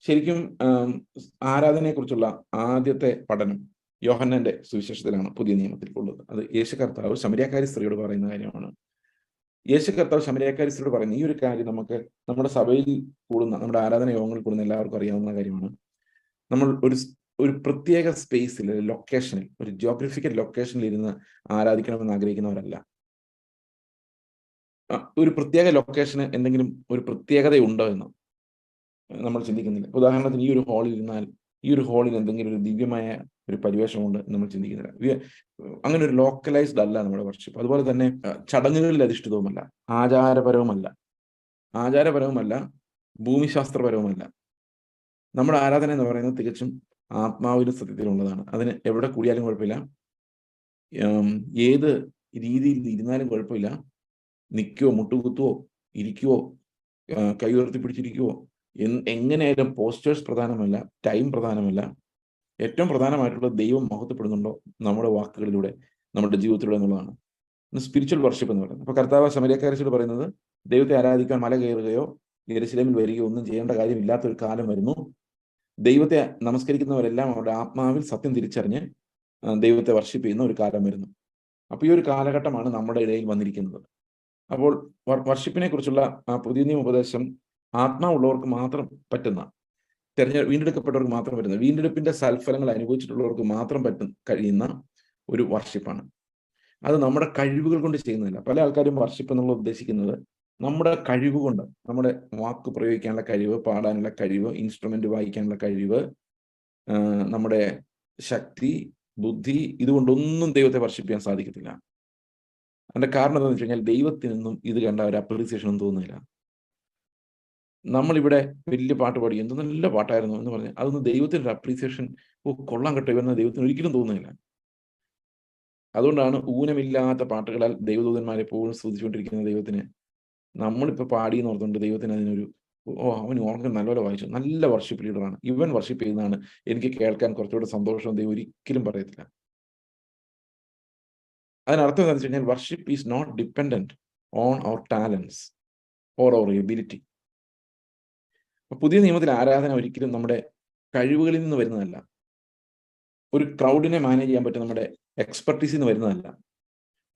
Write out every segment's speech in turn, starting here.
ശരിക്കും ആരാധനയെക്കുറിച്ചുള്ള ആദ്യത്തെ പഠനം യോഹന്നാന്റെ സുവിശേഷത്തിലാണ് പുതിയ നിയമത്തിൽ ഉള്ളത്. അത് യേശു കർത്താവ് ശമരിയാക്കാരി സ്ത്രീയോട് പറയുന്ന കാര്യമാണ്. യേശു കർത്താവ് ശമരിയാക്കാരി സ്ത്രീയോട് പറയുന്ന ഈ ഒരു കാര്യം നമുക്ക് നമ്മുടെ സഭയിൽ കൂടുന്ന, നമ്മുടെ ആരാധന യോഗങ്ങളിൽ കൂടുന്ന എല്ലാവർക്കും അറിയാവുന്ന കാര്യമാണ്. നമ്മൾ ഒരു പ്രത്യേക സ്പേസിൽ, ലൊക്കേഷനിൽ, ഒരു ജിയോഗ്രഫിക്കൽ ലൊക്കേഷനിൽ ഇരുന്ന് ആരാധിക്കണമെന്ന് ആഗ്രഹിക്കുന്നവരല്ല. ഒരു പ്രത്യേക ലൊക്കേഷന് എന്തെങ്കിലും ഒരു പ്രത്യേകത ഉണ്ടോ എന്ന് നമ്മൾ ചിന്തിക്കുന്നില്ല. ഉദാഹരണത്തിന് ഈ ഒരു ഹാളിൽ ഇരുന്നാൽ ഈ ഒരു ഹാളിൽ എന്തെങ്കിലും ഒരു ദിവ്യമായ ഒരു പരിവേഷമുണ്ട് നമ്മൾ ചിന്തിക്കുന്നില്ല. അങ്ങനെ ഒരു ലോക്കലൈസ്ഡ് അല്ല നമ്മുടെ വർഷിപ്പ്. അതുപോലെ തന്നെ ചടങ്ങുകളിൽ അധിഷ്ഠിതവുമല്ല, ആചാരപരവുമല്ല, ഭൂമിശാസ്ത്രപരവുമല്ല. നമ്മുടെ ആരാധന എന്ന് പറയുന്നത് തികച്ചും ആത്മാവിലും സത്യത്തിലുള്ളതാണ്. അതിന് എവിടെ കൂടിയാലും കുഴപ്പമില്ല, ഏത് രീതിയിൽ ഇരുന്നാലും കുഴപ്പമില്ല, നിൽക്കുവോ, മുട്ടുകുത്തുവോ, ഇരിക്കുവോ, കൈ ഉയർത്തി പിടിച്ചിരിക്കുവോ, എങ്ങനെയായാലും പോസ്റ്റേഴ്സ് പ്രധാനമല്ല, ടൈം പ്രധാനമല്ല. ഏറ്റവും പ്രധാനമായിട്ടുള്ള ദൈവം മഹത്വപ്പെടുന്നുണ്ടോ നമ്മുടെ വാക്കുകളിലൂടെ, നമ്മുടെ ജീവിതത്തിലൂടെ എന്നുള്ളതാണ് സ്പിരിച്വൽ വർഷിപ്പ് എന്ന് പറയുന്നത്. അപ്പൊ കർത്താവ് ശമരിയക്കാരിയോട് പറയുന്നത് ദൈവത്തെ ആരാധിക്കാൻ മല കയറുകയോ യെരുശലേമിൽ വരികയോ ഒന്നും ചെയ്യേണ്ട കാര്യമില്ലാത്തൊരു കാലം വരുന്നു. ദൈവത്തെ നമസ്കരിക്കുന്നവരെല്ലാം അവരുടെ ആത്മാവിൽ സത്യം തിരിച്ചറിഞ്ഞ് ദൈവത്തെ വർഷിപ്പ് ചെയ്യുന്ന ഒരു കാലം വരുന്നു. അപ്പൊ ഈ ഒരു കാലഘട്ടമാണ് നമ്മുടെ ഇടയിൽ വന്നിരിക്കുന്നത്. അപ്പോൾ വർഷിപ്പിനെ കുറിച്ചുള്ള ആ പുതിയ നിയമ ഉപദേശം ആത്മാവുള്ളവർക്ക് മാത്രം പറ്റുന്ന, വീണ്ടെടുക്കപ്പെട്ടവർക്ക് മാത്രം പറ്റുന്ന, വീണ്ടെടുപ്പിന്റെ സൽഫലങ്ങൾ അനുഭവിച്ചിട്ടുള്ളവർക്ക് മാത്രം കഴിയുന്ന ഒരു വർഷിപ്പാണ്. അത് നമ്മുടെ കഴിവുകൾ കൊണ്ട് ചെയ്യുന്നില്ല. പല ആൾക്കാരും വർഷിപ്പ് എന്നുള്ള ഉദ്ദേശിക്കുന്നത് നമ്മുടെ കഴിവ് കൊണ്ട്, നമ്മുടെ വാക്ക് പ്രയോഗിക്കാനുള്ള കഴിവ്, പാടാനുള്ള കഴിവ്, ഇൻസ്ട്രുമെന്റ് വായിക്കാനുള്ള കഴിവ്, നമ്മുടെ ശക്തി, ബുദ്ധി, ഇതുകൊണ്ടൊന്നും ദൈവത്തെ വർഷിപ്പ് ചെയ്യാൻ സാധിക്കത്തില്ല. അതിന്റെ കാരണം എന്താണെന്ന് വെച്ച് കഴിഞ്ഞാൽ ദൈവത്തിനൊന്നും ഇത് കണ്ട ഒരു അപ്രീസിയേഷൻ ഒന്നും തോന്നുന്നില്ല. നമ്മളിവിടെ വലിയ പാട്ട് പാടി, എന്ത് നല്ല പാട്ടായിരുന്നു എന്ന് പറഞ്ഞാൽ അതൊന്നും ദൈവത്തിന് ഒരു അപ്രീസിയേഷൻ, കൊള്ളാൻ കേട്ടോ ഇവന്ന് ദൈവത്തിന് ഒരിക്കലും തോന്നുന്നില്ല. അതുകൊണ്ടാണ് ഊനമില്ലാത്ത പാട്ടുകളാൽ ദൈവദൂതന്മാരെ എപ്പോഴും സ്തുതിച്ചുകൊണ്ടിരിക്കുന്ന ദൈവത്തിന് നമ്മളിപ്പോ പാടി എന്ന് ഓർത്തുകൊണ്ട് ദൈവത്തിന് അതിനൊരു അവൻ ഓർമ്മ നല്ലപോലെ വായിച്ചു, നല്ല വർഷിപ്പ് ലീഡറാണ്, ഇവൻ വർഷിപ്പ് ചെയ്യുന്നതാണ് എനിക്ക് കേൾക്കാൻ കുറച്ചുകൂടെ സന്തോഷം, ദൈവം ഒരിക്കലും പറയത്തില്ല. അതിനർത്ഥം എന്താണെന്ന് വെച്ച് കഴിഞ്ഞാൽ worship is not dependent on our talents or our ability. പുതിയ നിയമത്തിൽ ആരാധന ഒരിക്കലും നമ്മുടെ കഴിവുകളിൽ നിന്ന് വരുന്നതല്ല, ഒരു ക്രൗഡിനെ മാനേജ് ചെയ്യാൻ പറ്റും നമ്മുടെ എക്സ്പെർട്ടീസിൽ നിന്ന് വരുന്നതല്ല.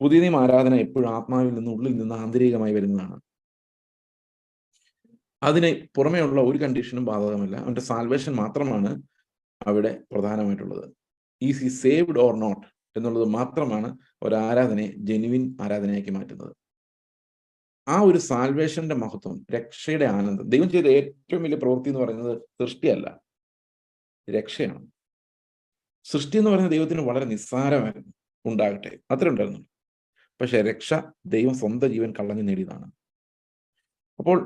പുതിയ നിയമ ആരാധന എപ്പോഴും ആത്മാവിൽ നിന്ന്, ഉള്ളിൽ നിന്ന് ആന്തരികമായി വരുന്നതാണ്. അതിന് പുറമേയുള്ള ഒരു കണ്ടീഷനും ബാധകമല്ല. അവന്റെ സാൽവേഷൻ മാത്രമാണ് അവിടെ പ്രധാനമായിട്ടുള്ളത്. Is he saved or not എന്നുള്ളത് മാത്രമാണ് ഒരു ആരാധനയെ ജെന്യുവിൻ ആരാധനയാക്കി മാറ്റുന്നത്. ആ ഒരു സാൽവേഷന്റെ മഹത്വം, രക്ഷയുടെ ആനന്ദം, ദൈവം ചെയ്ത ഏറ്റവും വലിയ പ്രവൃത്തി എന്ന് പറയുന്നത് സൃഷ്ടിയല്ല, രക്ഷയാണ്. സൃഷ്ടി എന്ന് പറയുന്ന ദൈവത്തിന് വളരെ നിസ്സാരമായിരുന്നു, ഉണ്ടാകട്ടെ അത്ര ഉണ്ടായിരുന്നു. പക്ഷെ രക്ഷ ദൈവം സ്വന്തം ജീവൻ കളഞ്ഞു നേടിയതാണ്. അപ്പോൾ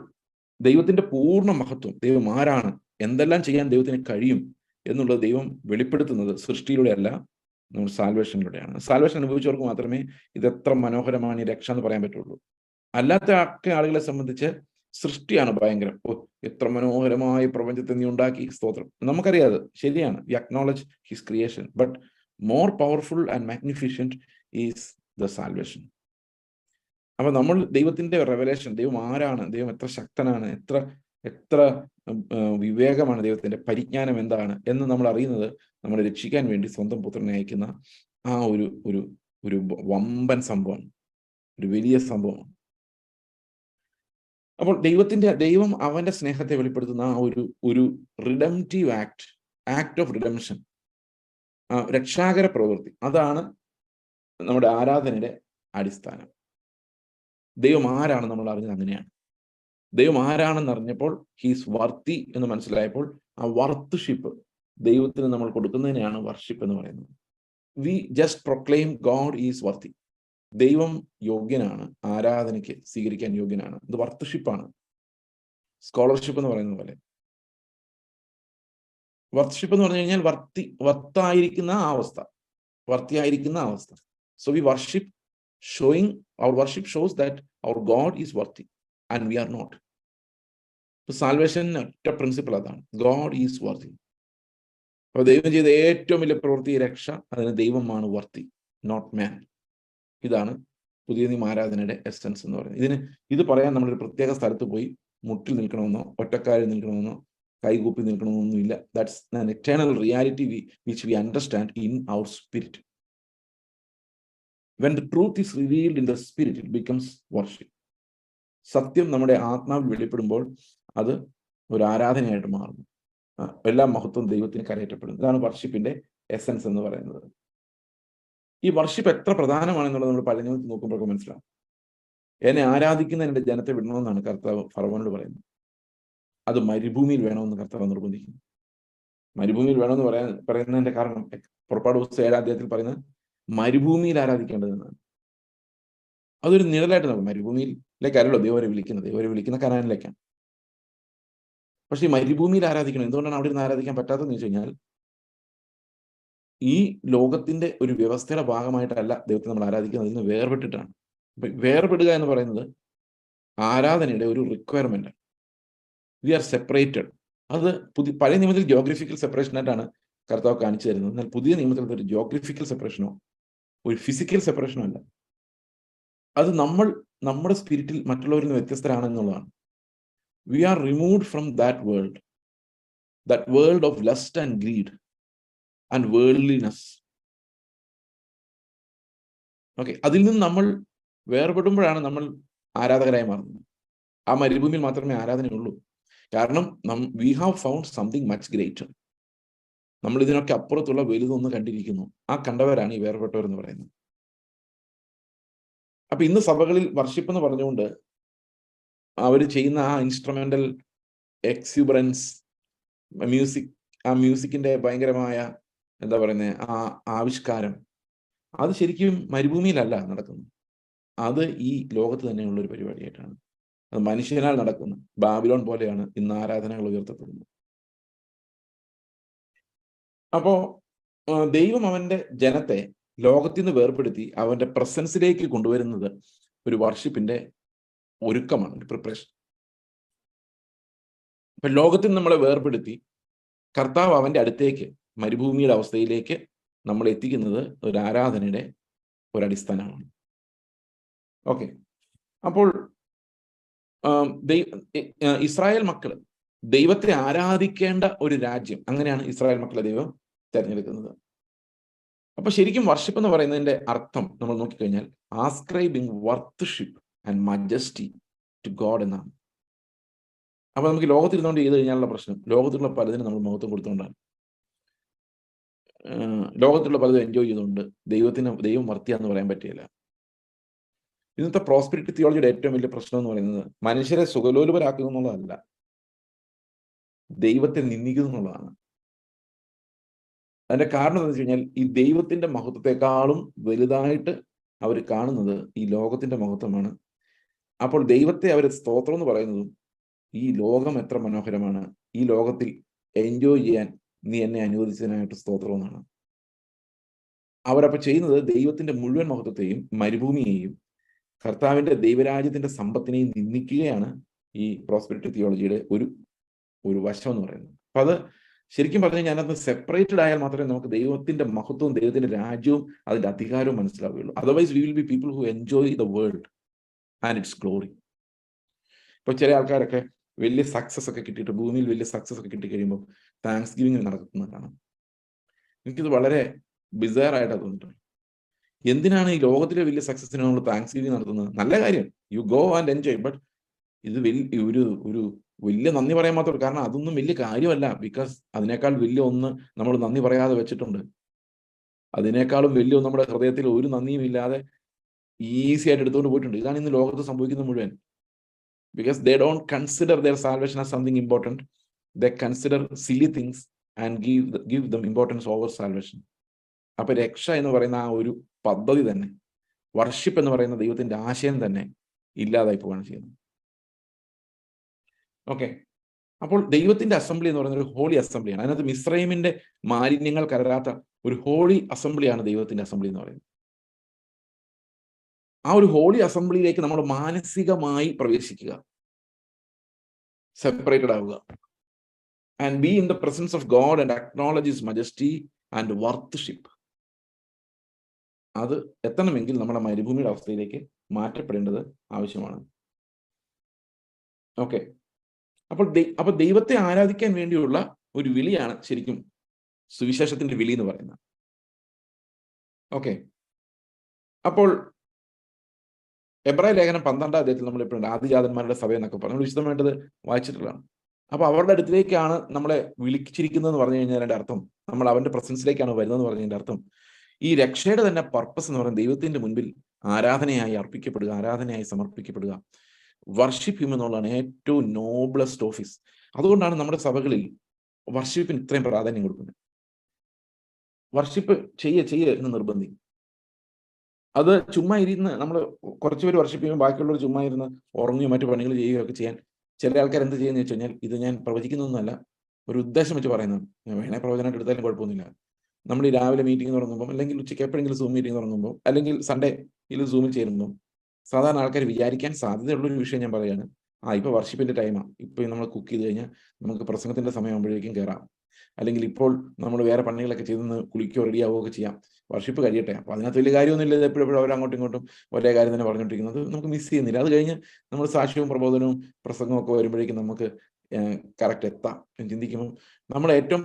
ദൈവത്തിന്റെ പൂർണ്ണ മഹത്വം, ദൈവം ആരാണ്, എന്തെല്ലാം ചെയ്യാൻ ദൈവത്തിന് കഴിയും എന്നുള്ളത് ദൈവം വെളിപ്പെടുത്തുന്നത് സൃഷ്ടിയിലൂടെ അല്ല, നമ്മൾ സാൽവേഷനിലൂടെയാണ്. സാൽവേഷൻ അനുഭവിച്ചവർക്ക് മാത്രമേ ഇതെത്ര മനോഹരമാണ് ഈ രക്ഷ എന്ന് പറയാൻ പറ്റുള്ളൂ. അല്ലാത്ത ആളുകളെ സംബന്ധിച്ച് സൃഷ്ടിയാണ് ഭയങ്കരം. എത്ര മനോഹരമായ പ്രപഞ്ചത്തെ നീ ഉണ്ടാക്കി, സ്തോത്രം. നമുക്കറിയാതെ ശരിയാണ്, we acknowledge his creation, but more powerful and magnificent is the salvation. അപ്പൊ നമ്മൾ ദൈവത്തിന്റെ റെവലേഷൻ, ദൈവം ആരാണ്, ദൈവം എത്ര ശക്തനാണ്, എത്ര വിവേകമാണ്, ദൈവത്തിന്റെ പരിജ്ഞാനം എന്താണ് എന്ന് നമ്മൾ അറിയുന്നത് നമ്മളെ രക്ഷിക്കാൻ വേണ്ടി സ്വന്തം പുത്രനെ അയക്കുന്ന ആ ഒരു വമ്പൻ സംഭവമാണ്, ഒരു വലിയ സംഭവമാണ്. അപ്പോൾ ദൈവം അവന്റെ സ്നേഹത്തെ വെളിപ്പെടുത്തുന്ന ആ ഒരു റിഡംറ്റീവ് ആക്ട് ഓഫ് റിഡംഷൻ, രക്ഷാകര പ്രവൃത്തി, അതാണ് നമ്മുടെ ആരാധനയുടെ അടിസ്ഥാനം. ദൈവം ആരാണ് നമ്മൾ അറിഞ്ഞത് അങ്ങനെയാണ്. ദൈവം ആരാണെന്ന് അറിഞ്ഞപ്പോൾ, ഹീസ് വർത്തി എന്ന് മനസ്സിലായപ്പോൾ, ആ വർഷിപ്പ് ദൈവത്തിന് നമ്മൾ കൊടുക്കുന്നതിനെയാണ് വർഷിപ്പ് എന്ന് പറയുന്നത്. We just proclaim God is വർത്തി. ദൈവം യോഗ്യനാണ്, ആരാധനയ്ക്ക് സ്വീകരിക്കാൻ യോഗ്യനാണ്. ഇത് വർഷിപ്പാണ്. സ്കോളർഷിപ്പ് എന്ന് പറയുന്ന പോലെ വർഷിപ്പ് എന്ന് പറഞ്ഞു കഴിഞ്ഞാൽ വർത്തിയായിരിക്കുന്ന അവസ്ഥ. So we worship, showing our worship shows that our God is worthy and we are not. Salvation ഒറ്റ പ്രിൻസിപ്പിൾ അതാണ്, ഗോഡ് ഈസ് വർത്തി. അപ്പൊ ദൈവം ചെയ്ത ഏറ്റവും വലിയ പ്രവൃത്തി രക്ഷ, അതിന് ദൈവമാണ് വർത്തി, നോട്ട് മാൻ. ഇതാണ് പുതിയ നിയമ ആരാധനയുടെ എസൻസ് എന്ന് പറയുന്നത്. ഇത് പറയാൻ നമ്മളൊരു പ്രത്യേക സ്ഥലത്ത് പോയി മുട്ടിൽ നിൽക്കണമെന്നോ ഒറ്റക്കാരിൽ നിൽക്കണമെന്നോ കൈകൂപ്പി നിൽക്കണമെന്നൊന്നുമില്ല. That's an eternal reality which we understand in our spirit. When the truth is revealed in the spirit it becomes worship. സത്യം നമ്മുടെ ആത്മാവിൽ വെളിപ്പെടുമ്പോൾ അത് ഒരു ആരാധനയായിട്ട് മാറുന്നു. എല്ലാ മഹത്വം ദൈവത്തിന് കരയറ്റപ്പെടുന്നു. ഇതാണ് വർഷിപ്പിന്റെ എസൻസ് എന്ന് പറയുന്നത്. ഈ വർഷിപ്പ് എത്ര പ്രധാനമാണെന്നുള്ളത് നമ്മൾ പഴയ നിയമത്തിൽ നോക്കുമ്പോൾ മനസ്സിലാവും. എന്നെ ആരാധിക്കുന്ന എൻ്റെ ജനത്തെ വിടണമെന്നാണ് കർത്താവ് ഫറവോനോട് പറയുന്നത്. അത് മരുഭൂമിയിൽ വേണമെന്ന് കർത്താവ് നിർബന്ധിക്കുന്നു. മരുഭൂമിയിൽ വേണമെന്ന് പറയുന്നതിന്റെ കാരണം പുറപ്പാട് പുസ്തകം 7 അധ്യായത്തിൽ പറയുന്നത് മരുഭൂമിയിൽ ആരാധിക്കേണ്ടതെന്നാണ്. അതൊരു നിഴലായിട്ട് നമുക്ക് മരുഭൂമിയിലേക്കല്ലോ ദൈവരെ വിളിക്കുന്ന കനാനിലേക്കാണ്. പക്ഷെ ഈ മരുഭൂമിയിൽ ആരാധിക്കണം. എന്തുകൊണ്ടാണ് അവിടെ നിന്ന് ആരാധിക്കാൻ പറ്റാത്തതെന്ന് വെച്ച് കഴിഞ്ഞാൽ ഈ ലോകത്തിന്റെ ഒരു വ്യവസ്ഥയുടെ ഭാഗമായിട്ടല്ല ദൈവത്തെ നമ്മൾ ആരാധിക്കുന്നത്, അതിൽ നിന്ന് വേർപെട്ടിട്ടാണ്. അപ്പൊ വേർപെടുക എന്ന് പറയുന്നത് ആരാധനയുടെ ഒരു റിക്വയർമെന്റ്. V R separated. അത് പഴയ നിയമത്തിൽ ജിയോഗ്രഫിക്കൽ സെപ്പറേഷൻ ആയിട്ടാണ് കർത്താവ് കാണിച്ചു തരുന്നത്. എന്നാൽ പുതിയ നിയമത്തിൽ ഒരു ജിയോഗ്രഫിക്കൽ സെപ്പറേഷനോ ഒരു ഫിസിക്കൽ സെപ്പറേഷനോ അല്ല. അത് നമ്മുടെ സ്പിരിറ്റിൽ മറ്റുള്ളവരിൽ നിന്ന് വ്യത്യസ്തരാണെന്നുള്ളതാണ്. We are removed from that world of lust and greed and worldliness. Okay, അതിൽ നിന്ന് നമ്മൾ വേർപെടുമ്പോഴാണ് നമ്മൾ ആരാധകരായി മാറുന്നത്. ആ മരുഭൂമിയിൽ മാത്രമേ ആരാധനയുള്ളൂ. കാരണം we have found something much greater. നമ്മൾ ഇതിനൊക്കെ അപ്പുറത്തുള്ള വലുതൊന്ന് കണ്ടിരിക്കുന്നു. ആ കണ്ടവരാണ് ഈ വേർപെട്ടവർ എന്ന് പറയുന്നത്. അപ്പൊ ഇന്ന് സഭകളിൽ വർഷിപ്പ് എന്ന് പറഞ്ഞുകൊണ്ട് അവർ ചെയ്യുന്ന ആ ഇൻസ്ട്രുമെന്റൽ എക്സ്യൂബറൻസ് ആ മ്യൂസിക്കിന്റെ ഭയങ്കരമായ എന്താ പറയുന്നത് ആ ആവിഷ്കാരം, അത് ശരിക്കും മരുഭൂമിയിലല്ല നടക്കുന്നത്. അത് ഈ ലോകത്ത് തന്നെയുള്ള ഒരു പരിപാടിയായിട്ടാണ്. അത് മനുഷ്യനാൽ നടക്കുന്നു. ബാബിലോൺ പോലെയാണ് ഇന്ന് ആരാധനകൾ ഉയർത്തപ്പെടുന്നത്. അപ്പോ ദൈവം അവന്റെ ജനത്തെ ലോകത്തിൽ നിന്ന് വേർപെടുത്തി അവന്റെ പ്രസൻസിലേക്ക് കൊണ്ടുവരുന്നത് ഒരു വർഷിപ്പിന്റെ ഒരുക്കമാണ്, ഒരു പ്രിപ്പറേഷൻ. ഇപ്പൊ ലോകത്തിൽ നമ്മളെ വേർപെടുത്തി കർത്താവ് അവന്റെ അടുത്തേക്ക് മരുഭൂമിയുടെ അവസ്ഥയിലേക്ക് നമ്മൾ എത്തിക്കുന്നത് ഒരു ആരാധനയുടെ ഒരടിസ്ഥാനമാണ്. ഓക്കെ, അപ്പോൾ ഇസ്രായേൽ മക്കള് ദൈവത്തെ ആരാധിക്കേണ്ട ഒരു രാജ്യം, അങ്ങനെയാണ് ഇസ്രായേൽ മക്കളെ ദൈവം തിരഞ്ഞെടുക്കുന്നത്. അപ്പൊ ശരിക്കും വർഷിപ്പ് എന്ന് പറയുന്നതിന്റെ അർത്ഥം നമ്മൾ നോക്കിക്കഴിഞ്ഞാൽ ascribing worship and majesty to God എന്നാണ്. അപ്പൊ നമുക്ക് ലോകത്തിരുന്നുകൊണ്ട് ചെയ്ത് കഴിഞ്ഞാലുള്ള പ്രശ്നം, ലോകത്തിലുള്ള പലതിനും നമ്മൾ മഹത്വം കൊടുത്തുകൊണ്ടാണ്. ലോകത്തിലുള്ള പലതും എൻജോയ് ചെയ്തുകൊണ്ട് ദൈവം വർത്തിയ എന്ന് പറയാൻ പറ്റില്ല. ഇന്നത്തെ പ്രോസ്പെരിറ്റി തിയോളജിയുടെ ഏറ്റവും വലിയ പ്രശ്നം എന്ന് പറയുന്നത് മനുഷ്യരെ സുഖലോലുപരാക്കുക എന്നുള്ളതല്ല, ദൈവത്തെ നിന്ദിക്കുക എന്നുള്ളതാണ്. അതിന്റെ കാരണം എന്താണെന്ന് വെച്ച് കഴിഞ്ഞാൽ ഈ ദൈവത്തിന്റെ മഹത്വത്തെക്കാളും വലുതായിട്ട് അവർ കാണുന്നത് ഈ ലോകത്തിന്റെ മഹത്വമാണ്. അപ്പോൾ ദൈവത്തെ അവർ സ്തോത്രം എന്ന് പറയുന്നതും ഈ ലോകം എത്ര മനോഹരമാണ്, ഈ ലോകത്തിൽ എൻജോയ് ചെയ്യാൻ നീ എന്നെ അനുവദിച്ചതിനായിട്ട് സ്തോത്രം എന്നാണ്. അവരപ്പോൾ ചെയ്യുന്നത് ദൈവത്തിന്റെ മുഴുവൻ മഹത്വത്തെയും മരുഭൂമിയെയും കർത്താവിന്റെ ദൈവരാജ്യത്തിന്റെ സമ്പത്തിനെയും നിന്ദിക്കുകയാണ് ഈ പ്രോസ്പെരിറ്റി തിയോളജിയുടെ ഒരു വശം എന്ന് പറയുന്നത്. അപ്പൊ അത് ശരിക്കും പറഞ്ഞു കഴിഞ്ഞാൽ അതിനകത്ത് സെപ്പറേറ്റഡ് ആയാൽ മാത്രമേ നമുക്ക് ദൈവത്തിന്റെ മഹത്വവും ദൈവത്തിന്റെ രാജ്യവും അതിന്റെ അധികാരവും മനസ്സിലാവുകയുള്ളൂ. Otherwise we will be people who enjoy the world and its glory. ഇപ്പൊ ചില ആൾക്കാരൊക്കെ വലിയ സക്സസ് ഒക്കെ കിട്ടിയിട്ട്, ഭൂമിയിൽ വലിയ സക്സസ് ഒക്കെ കിട്ടി കഴിയുമ്പോൾ താങ്ക്സ് ഗിവിങ് നടക്കുന്നതാണ്. എനിക്കിത് വളരെ ബിസയർ ആയിട്ടാണ് തോന്നിയിട്ടുണ്ട്. എന്തിനാണ് ഈ ലോകത്തിലെ വലിയ സക്സസിന് നമ്മൾ താങ്ക്സ് ഗിവിങ് നടത്തുന്നത്? നല്ല കാര്യം, you go and enjoy. But ഇത് ഒരു വലിയ നന്ദി പറയാൻ മാത്രം, കാരണം അതൊന്നും വലിയ കാര്യമല്ല. ബിക്കോസ് അതിനേക്കാൾ വലിയ ഒന്ന് നമ്മൾ നന്ദി പറയാതെ വെച്ചിട്ടുണ്ട്. അതിനേക്കാളും വലിയ ഒന്ന് നമ്മുടെ ഹൃദയത്തിൽ ഒരു നന്ദിയും ഇല്ലാതെ ഈസി ആയിട്ട് എടുത്തുകൊണ്ട് പോയിട്ടുണ്ട്. ഇതാണ് ഇന്ന് ലോകത്ത് സംഭവിക്കുന്നത് മുഴുവൻ. Because they don't consider their salvation as something important. They consider silly things and give them importance over salvation. അപ്പൊ രക്ഷ എന്ന് പറയുന്ന ആ ഒരു പദ്ധതി തന്നെ, വർഷിപ്പ് എന്ന് പറയുന്ന ദൈവത്തിന്റെ ആശയം തന്നെ ഇല്ലാതായി പോവുകയാണ് ചെയ്യുന്നത്. ഓക്കെ, അപ്പോൾ ദൈവത്തിന്റെ അസംബ്ലി എന്ന് പറയുന്ന ഒരു ഹോളി അസംബ്ലിയാണ്. അതിനകത്ത് മിസ്രൈമിന്റെ മാലിന്യങ്ങൾ കലരാത്ത ഒരു ഹോളി അസംബ്ലിയാണ് ദൈവത്തിന്റെ അസംബ്ലി എന്ന് പറയുന്നത്. ആ ഒരു ഹോളി അസംബ്ലിയിലേക്ക് നമ്മൾ മാനസികമായി പ്രവേശിക്കുക, സെപ്പറേറ്റഡ് ആവുക, and be in the presence of God and acknowledge his majesty and worship. അത് എത്തണമെങ്കിൽ നമ്മുടെ മരുഭൂമിയുടെ അവസ്ഥയിലേക്ക് മാറ്റപ്പെടേണ്ടത് ആവശ്യമാണ്. ഓക്കെ, അപ്പോൾ ദൈവത്തെ ആരാധിക്കാൻ വേണ്ടിയുള്ള ഒരു വിളിയാണ് ശരിക്കും സുവിശേഷത്തിന്റെ വിളി എന്ന് പറയുന്നത്. ഓക്കെ, അപ്പോൾ എബ്രായ ലേഖനം 12 അധ്യായത്തിൽ നമ്മൾ എപ്പോഴും ആദിജാതന്മാരുടെ സഭ എന്നൊക്കെ പറഞ്ഞു, നമ്മൾ വിശദമായിട്ടത് വായിച്ചിട്ടുള്ളതാണ്. അപ്പൊ അവരുടെ അടുത്തിലേക്കാണ് നമ്മളെ വിളിച്ചിരിക്കുന്നതെന്ന് പറഞ്ഞു കഴിഞ്ഞാൽ അതിന്റെ അർത്ഥം നമ്മൾ അവന്റെ പ്രസൻസിലേക്കാണ് വരുന്നതെന്ന് പറഞ്ഞതിന്റെ അർത്ഥം ഈ രക്ഷയുടെ തന്നെ പർപ്പസ് എന്ന് പറയുന്നത് ദൈവത്തിന്റെ മുൻപിൽ ആരാധനയായി അർപ്പിക്കപ്പെടുക, ആരാധനയായി സമർപ്പിക്കപ്പെടുക, വർഷിപ്പ് ഹിം എന്നുള്ളതാണ് ഏറ്റവും നോബ്ലസ്റ്റ് ഓഫീസ്. അതുകൊണ്ടാണ് നമ്മുടെ സഭകളിൽ വർഷിപ്പിന് ഇത്രയും പ്രാധാന്യം കൊടുക്കുന്നത്. വർഷിപ്പ് ചെയ്യ എന്ന് നിർബന്ധിക്കും. അത് ചുമ്മാ ഇരുന്ന് നമ്മൾ കുറച്ചുപേര് വർഷിപ്പ് ചെയ്യുമ്പോൾ ബാക്കിയുള്ളവർ ചുമ്മാ ഇരുന്ന് ഉറങ്ങുകയോ മറ്റു പണികൾ ചെയ്യുകയൊക്കെ ചെയ്യാൻ ചില ആൾക്കാർ എന്ത് ചെയ്യുന്നത് വെച്ച് കഴിഞ്ഞാൽ, ഇത് ഞാൻ പ്രവചിക്കുന്നൊന്നുമല്ല, ഒരു ഉദ്ദേശം വെച്ച് പറയുന്നതാണ്. ഞാൻ വേണേ പ്രവചനമായിട്ട് എടുത്താലും കുഴപ്പമൊന്നുമില്ല. നമ്മൾ ഈ രാവിലെ മീറ്റിംഗ് തുടങ്ങുമ്പോൾ, അല്ലെങ്കിൽ ഉച്ചയ്ക്ക് എപ്പോഴെങ്കിലും സൂം മീറ്റിംഗ് തുടങ്ങുമ്പോൾ, അല്ലെങ്കിൽ സൺഡേയിൽ സൂമിൽ ചേരുമ്പോൾ സാധാരണ ആൾക്കാർ വിചാരിക്കാൻ സാധ്യതയുള്ളൊരു വിഷയം ഞാൻ പറയുകയാണ്, ഇപ്പോൾ വർഷിപ്പിന്റെ ടൈമാണ്, ഇപ്പോൾ നമ്മൾ കുക്ക് ചെയ്ത് കഴിഞ്ഞാൽ നമുക്ക് പ്രസംഗത്തിന്റെ സമയമാകുമ്പോഴേക്കും കയറാം, അല്ലെങ്കിൽ ഇപ്പോൾ നമ്മൾ വേറെ പണികളൊക്കെ ചെയ്തെന്ന് കുളിക്കുകയോ റെഡിയാവുകയോ ഒക്കെ ചെയ്യാം, വർഷിപ്പ് കഴിയട്ടെ. അപ്പോൾ അതിനകത്ത് വലിയ കാര്യമൊന്നുമില്ല, ഇത് എപ്പോഴും അവർ അങ്ങോട്ടും ഇങ്ങോട്ടും ഒരേ കാര്യം തന്നെ പറഞ്ഞുകൊണ്ടിരിക്കുന്നത് നമുക്ക് മിസ് ചെയ്യുന്നില്ല. അത് കഴിഞ്ഞ് നമ്മൾ സാക്ഷ്യവും പ്രബോധനവും പ്രസംഗവും ഒക്കെ വരുമ്പോഴേക്കും നമുക്ക് കറക്റ്റ് എത്താം എന്ന് ചിന്തിക്കുമ്പോൾ നമ്മൾ ഏറ്റവും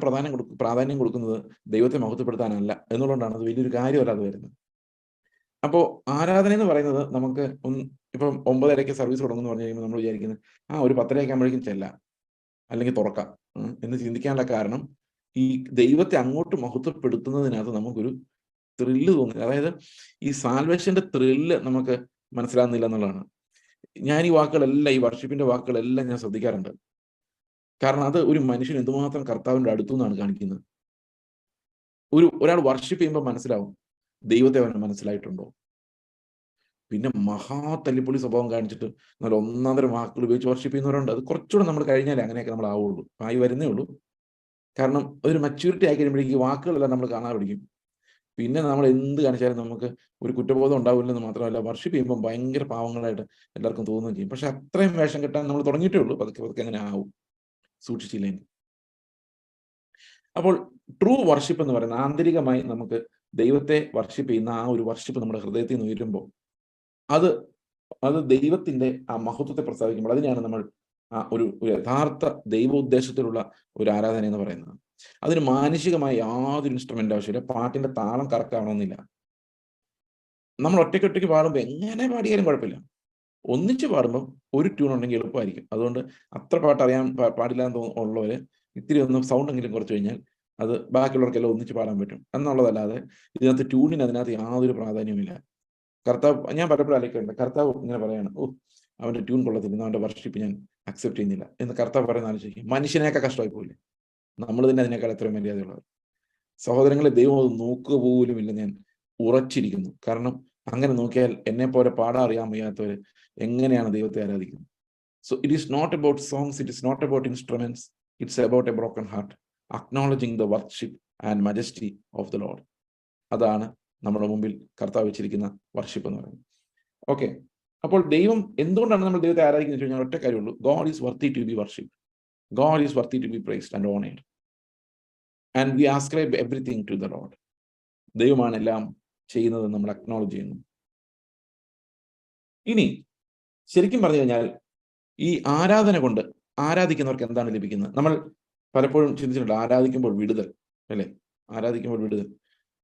പ്രാധാന്യം കൊടുക്കുന്നത് ദൈവത്തെ മഹത്വപ്പെടുത്താനല്ല എന്നുള്ളതുകൊണ്ടാണ് അത് വലിയൊരു കാര്യമല്ലാതെ വരുന്നത്. അപ്പോൾ ആരാധന എന്ന് പറയുന്നത് നമുക്ക് ഇപ്പം 9:30 സർവീസ് തുടങ്ങുമെന്ന് പറഞ്ഞു കഴിയുമ്പോൾ നമ്മൾ വിചാരിക്കുന്നത് ഒരു 10:30 ആകുമ്പോഴേക്കും ചെല്ലാം അല്ലെങ്കിൽ തുറക്കാം എന്ന് ചിന്തിക്കാനുള്ള കാരണം ഈ ദൈവത്തെ അങ്ങോട്ട് മഹത്വപ്പെടുത്തുന്നതിനകത്ത് നമുക്കൊരു ത്രില്ല് തോന്നുന്നില്ല. അതായത് ഈ സാൽവേഷന്റെ ത്രില്ല് നമുക്ക് മനസ്സിലാകുന്നില്ല എന്നുള്ളതാണ്. ഞാൻ ഈ വാക്കുകളെല്ലാം, ഈ വർഷിപ്പിന്റെ വാക്കുകളെല്ലാം ഞാൻ ശ്രദ്ധിക്കാറുണ്ട്. കാരണം അത് ഒരു മനുഷ്യൻ എന്തുമാത്രം കർത്താവിന്റെ അടുത്തു നിന്നാണ് കാണിക്കുന്നത്. ഒരാൾ വർഷിപ്പ് ചെയ്യുമ്പോൾ മനസ്സിലാവും ദൈവത്തെ അവന് മനസ്സിലായിട്ടുണ്ടോ. പിന്നെ തല്ലിപ്പൊളി സ്വഭാവം കാണിച്ചിട്ട് നല്ല ഒന്നാന്തരം വാക്കുകൾ ഉപയോഗിച്ച് വർഷിപ്പ് ചെയ്യുന്നവരുണ്ട്. അത് കുറച്ചുകൂടെ നമ്മൾ കഴിഞ്ഞാലേ അങ്ങനെയൊക്കെ നമ്മൾ ആവുള്ളൂ, ആയി വരുന്നേ ഉള്ളൂ. കാരണം ഒരു മെച്യൂരിറ്റി ആയി കഴിയുമ്പോഴേക്കും വാക്കുകളെല്ലാം നമ്മൾ കാണാൻ പഠിക്കും. പിന്നെ നമ്മൾ എന്ത് കാണിച്ചാലും നമുക്ക് ഒരു കുറ്റബോധം ഉണ്ടാവില്ലെന്ന് മാത്രമല്ല, വർഷിപ്പ് ചെയ്യുമ്പോൾ ഭയങ്കര പാവങ്ങളായിട്ട് എല്ലാവർക്കും തോന്നുകയും ചെയ്യും. പക്ഷെ അത്രയും വേഷം കെട്ടാൻ നമ്മൾ തുടങ്ങിയിട്ടേ ഉള്ളൂ. പതുക്കെ അങ്ങനെ ആവും സൂക്ഷിച്ചില്ലെങ്കിൽ. അപ്പോൾ ട്രൂ വർഷിപ്പ് എന്ന് പറയുന്നത് ആന്തരികമായി നമുക്ക് ദൈവത്തെ വർഷിപ്പ് ചെയ്യുന്ന ആ ഒരു വർഷിപ്പ് നമ്മുടെ ഹൃദയത്തിൽ നിന്ന് ഉയരുമ്പോൾ അത് ദൈവത്തിന്റെ ആ മഹത്വത്തെ പ്രസ്താവിക്കുമ്പോൾ അതിനെയാണ് നമ്മൾ ഒരു യഥാർത്ഥ ദൈവോദ്ദേശത്തിലുള്ള ഒരു ആരാധന എന്ന് പറയുന്നത്. അതിന് മാനുഷികമായി യാതൊരു ഇൻസ്ട്രുമെന്റ് ആവശ്യമില്ല. പാട്ടിന്റെ താളം കറക്റ്റ് ആവണമെന്നില്ല. നമ്മൾ ഒറ്റയ്ക്ക് പാടുമ്പോൾ എങ്ങനെ പാടിയാലും കുഴപ്പമില്ല. ഒന്നിച്ച് പാടുമ്പോൾ ഒരു ട്യൂൺ ഉണ്ടെങ്കിൽ എളുപ്പമായിരിക്കും. അതുകൊണ്ട് അത്ര പാട്ട് അറിയാൻ പാടില്ല എന്ന് ഉള്ളവര് ഇത്തിരി ഒന്ന് സൗണ്ട് എങ്കിലും കുറച്ച് കഴിഞ്ഞാൽ അത് ബാക്കിയുള്ളവർക്കെല്ലാം ഒന്നിച്ച് പാടാൻ പറ്റും എന്നുള്ളതല്ലാതെ ഇതിനകത്ത് ട്യൂണിന് അതിനകത്ത് യാതൊരു പ്രാധാന്യവുമില്ല. ഞാൻ പലപ്പോഴും ആലോചിക്കുന്നുണ്ട്, കർത്താവ് ഇങ്ങനെ പറയാണ്, അവന്റെ ട്യൂൺ കൊള്ളത്തില്ല, അവന്റെ വർഷിപ്പ് ഞാൻ അക്സെപ്റ്റ് ചെയ്യുന്നില്ല എന്ന് കർത്താവ് പറയുന്ന ആലോചിക്കും. മനുഷ്യനെയൊക്കെ കഷ്ടമായി പോയില്ലേ, നമ്മൾ തന്നെ അതിനേക്കാൾ എത്ര മര്യാദയുള്ളവർ. സഹോദരങ്ങളെ, ദൈവം അത് നോക്കുക പോലുമില്ല ഞാൻ ഉറച്ചിരിക്കുന്നു. കാരണം അങ്ങനെ നോക്കിയാൽ എന്നെ പോലെ പാടാൻ അറിയാൻ വയ്യാത്തവര് എങ്ങനെയാണ് ദൈവത്തെ ആരാധിക്കുന്നത്? So it is not about songs, it is not about instruments, it's about a broken heart acknowledging the worship and majesty of the Lord. അതാണ് നമ്മുടെ മുമ്പിൽ കർത്താവ് വെച്ചിരിക്കുന്ന വർഷിപ്പ് എന്ന് പറയുന്നത്. ഓക്കെ, അപ്പോൾ ദൈവം എന്തുകൊണ്ടാണ് നമ്മൾ ദൈവത്തെ ആരാധിക്കുന്നത് വെച്ചാൽ ഒറ്റ കാര്യമുള്ളൂ, God is worthy to be worship, God is worthy to be praised and honoured and we ascribe everything to the Lord. ദൈവമാണ് എല്ലാം ചെയ്യുന്നത് നമ്മൾ അക്നോളജ് ചെയ്യുന്നു. ഇനി ശരിക്കും പറഞ്ഞു കഴിഞ്ഞാൽ ഈ ആരാധന കൊണ്ട് ആരാധിക്കുന്നവർക്ക് എന്താണ് ലഭിക്കുന്നത്? നമ്മൾ പലപ്പോഴും ചിന്തിച്ചിട്ടുണ്ട്, ആരാധിക്കുമ്പോൾ വിടുതൽ, അല്ലേ? ആരാധിക്കുമ്പോൾ വിടുതൽ.